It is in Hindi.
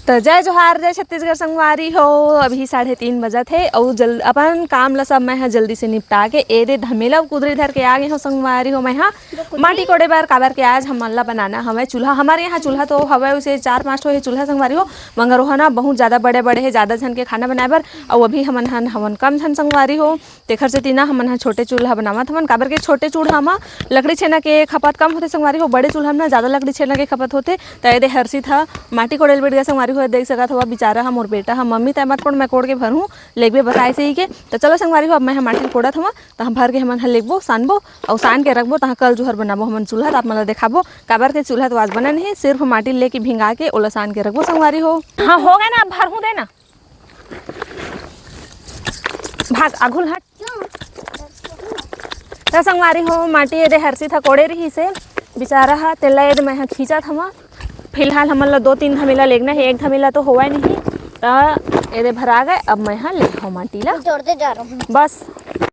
तो जय जोहार, जय छत्तीसगढ़ संगवारी हो। अभी 3:30 बजे थे और अपन काम ला सब मैं जल्दी से निपटा के एदे धमेला कुदरी धर के आ गए हो संगवारी हो। मैं माटी कोड़े बार काबर के आज हम ला बनाना हमें चूल्हा। हमारे यहाँ चूल्हा तो हवा उसे 4-5 ठो चूल्हा संगवारी हो, मगर वो ना बहुत ज़्यादा बड़े बड़े है, ज़्यादा झन के खाना बनाए बर। और अभी हमन कम झन संगवारी हो, तेखर से तीना हमन छोटे चूल्हा बनावत हमन। काबर के छोटे चूल्हा में लकड़ी छेना के खपत कम होते संगवारी हो, बड़े चूल्हा में ज़्यादा लकड़ी छेना के खपत होते। तो एदे हरसी था माटी कोड़े बैठ गया संगवारी हो। देख सकत हो बेचारा हम और बेटा हम मम्मी तय मत कोड़, मैं कोड़ के भरूँ लेगबे बताए से ही के। तो चलो संगवारी हो, अब मैं माटी कोड़त हूँ तो हम भर के हमन लेगबो सानबो और सान के रखबो। तो कल जुहर बनाबो हमन चूल्हा। तो आप मन देखाबो काबर के चूल्हा तो आज बना नहीं, सिर्फ माटी लेके भिंगा के ओला सान के रखबो संगवारी हो। हाँ हो गया ना, अब भर हूँ देना भाग आघुल हट। तो संगवारी हो माटी एदे हरसी था कोड़े रही से बेचारा हा तेला एदे मैं खींचा था। फिलहाल हमन ला 2-3 धमेला लेगना है, एक धमेला तो होवा नहीं। तो एदे भरा गए, अब मैं ले माटी ला जोड़ते जा रहा हूँ बस।